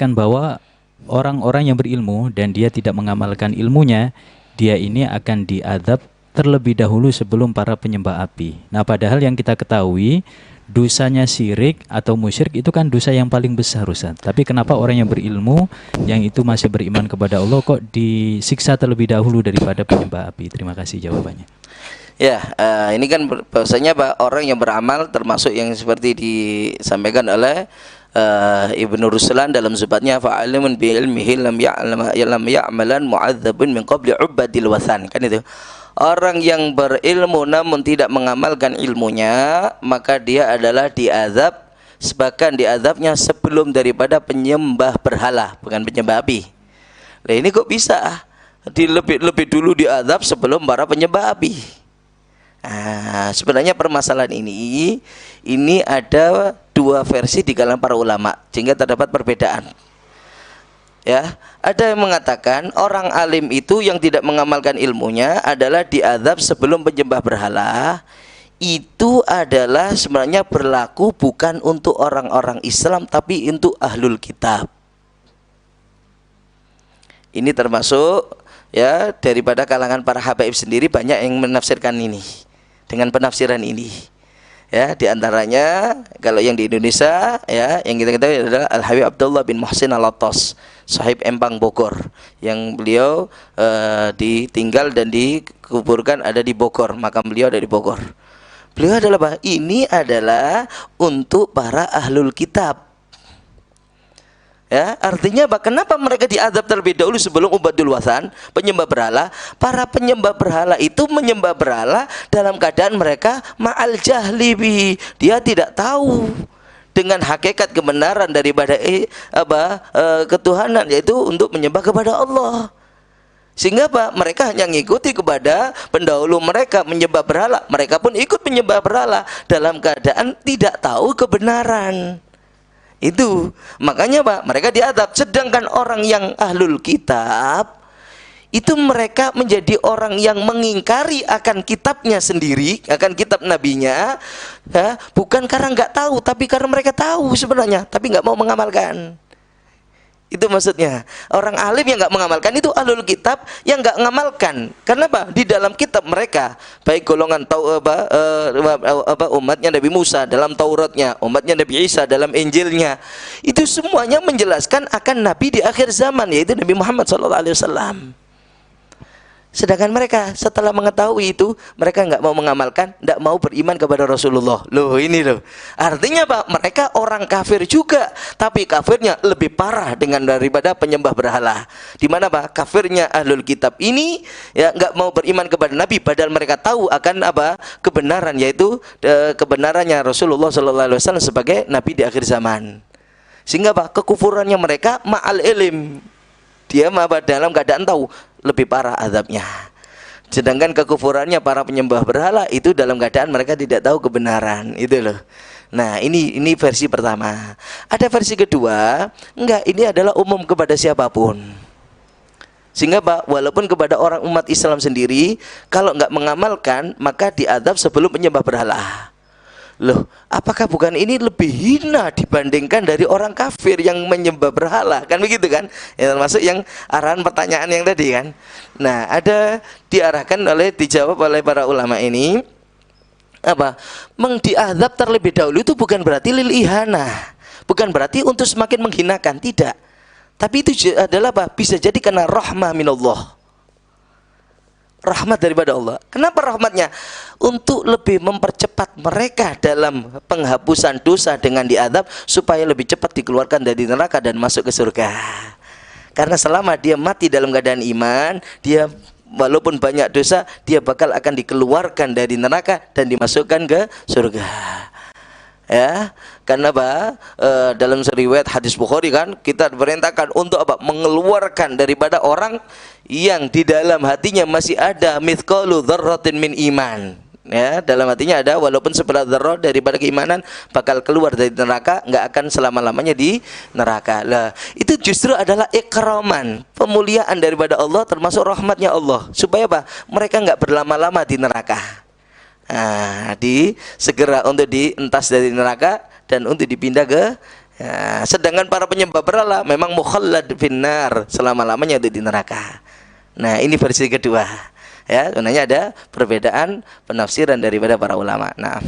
mengatakan bahwa orang-orang yang berilmu dan dia tidak mengamalkan ilmunya, dia ini akan diazab terlebih dahulu sebelum para penyembah api. Nah, padahal yang kita ketahui dosanya syirik atau musyrik itu kan dosa yang paling besar, Ustaz. Tapi kenapa orang yang berilmu yang itu masih beriman kepada Allah kok disiksa terlebih dahulu daripada penyembah api? Terima kasih jawabannya. Ya, ini kan bahwasanya orang yang beramal termasuk yang seperti disampaikan oleh Ibnu Ruslan dalam zubatnya, fa'alimun bi ilmihi lam ya'malan mu'adzabun min qabli ubadil wathan, kan itu. Orang yang berilmu namun tidak mengamalkan ilmunya, maka dia adalah diazab, bahkan diazabnya sebelum daripada penyembah berhala, bukan penyembah api. Nah, ini kok bisa lebih dulu diazab sebelum para penyembah api? Sebenarnya permasalahan ini ada dua versi di kalangan para ulama, sehingga terdapat perbedaan. Ya, ada yang mengatakan orang alim itu yang tidak mengamalkan ilmunya adalah diazab sebelum penyembah berhala. Itu adalah sebenarnya berlaku bukan untuk orang-orang Islam tapi untuk ahlul kitab. Ini termasuk ya daripada kalangan para habaib sendiri, banyak yang menafsirkan ini dengan penafsiran ini. Ya, diantaranya kalau yang di Indonesia ya yang kita ketahui adalah Al Habib Abdullah bin Muhsin Al-Attas, Sahib Empang Bogor, yang beliau ditinggal dan dikuburkan ada di Bogor, makam beliau ada di Bogor. Beliau adalah ini adalah untuk para ahlul kitab. Ya, artinya kenapa mereka diazab terlebih dahulu sebelum ubadul wathan, penyembah berhala? Para penyembah berhala itu menyembah berhala dalam keadaan mereka ma'al jahli bihi. Dia tidak tahu dengan hakikat kebenaran daripada ketuhanan, yaitu untuk menyembah kepada Allah. Sehingga mereka hanya mengikuti kepada pendahulu mereka menyembah berhala. Mereka pun ikut menyembah berhala dalam keadaan tidak tahu kebenaran. Itu makanya mereka diazab. Sedangkan orang yang ahlul kitab itu mereka menjadi orang yang mengingkari akan kitabnya sendiri, akan kitab nabinya ya, bukan karena nggak tahu, tapi karena mereka tahu sebenarnya tapi nggak mau mengamalkan. Itu maksudnya. Orang alim yang nggak mengamalkan itu ahlul kitab yang nggak mengamalkan. Karena di dalam kitab mereka, baik golongan umatnya Nabi Musa dalam Tauratnya, umatnya Nabi Isa dalam Injilnya, itu semuanya menjelaskan akan Nabi di akhir zaman, yaitu Nabi Muhammad SAW. Sedangkan mereka setelah mengetahui itu, mereka nggak mau mengamalkan, nggak mau beriman kepada Rasulullah. Loh, ini loh. Artinya mereka orang kafir juga, tapi kafirnya lebih parah daripada penyembah berhala. Di mana kafirnya ahlul kitab ini ya nggak mau beriman kepada Nabi, padahal mereka tahu akan kebenaran, yaitu kebenarannya Rasulullah SAW sebagai Nabi di akhir zaman. Sehingga kekufurannya mereka ma'al ilim. Dia dalam keadaan tahu, lebih parah azabnya. Sedangkan kekufurannya para penyembah berhala itu dalam keadaan mereka tidak tahu kebenaran. Itu loh. Nah, ini versi pertama. Ada versi kedua, enggak, ini adalah umum kepada siapapun. Sehingga walaupun kepada orang umat Islam sendiri, kalau enggak mengamalkan maka diazab sebelum penyembah berhala. Loh, apakah bukan ini lebih hina dibandingkan dari orang kafir yang menyembah berhala? Kan begitu kan? Ya, termasuk yang arahan pertanyaan yang tadi kan. Nah, ada dijawab oleh para ulama ini diazab terlebih dahulu itu bukan berarti lil ihanah, bukan berarti untuk semakin menghinakan, tidak. Tapi itu adalah bisa jadi karena rahmah minallah. Rahmat daripada Allah. Kenapa rahmatnya? Untuk lebih mempercepat mereka dalam penghapusan dosa dengan diazab, supaya lebih cepat dikeluarkan dari neraka dan masuk ke surga. Karena selama dia mati dalam keadaan iman, dia walaupun banyak dosa, dia bakal akan dikeluarkan dari neraka dan dimasukkan ke surga. Ya, karena dalam riwayat hadis Bukhari kan kita diperintahkan untuk mengeluarkan daripada orang yang di dalam hatinya masih ada mithqalu dzarratin min iman. Ya, dalam hatinya ada walaupun sebelah dzarrah daripada keimanan, bakal keluar dari neraka, nggak akan selama-lamanya di neraka. Lah, itu justru adalah ikraman, pemuliaan daripada Allah, termasuk rahmatnya Allah, supaya mereka nggak berlama-lama di neraka. Segera untuk dientas dari neraka dan untuk dipindah ke Ya, sedangkan para penyembah berhala memang mukhallad finnar, selama-lamanya itu di neraka. Nah, ini versi kedua. Ya, sebenarnya ada perbedaan penafsiran daripada para ulama. Nah,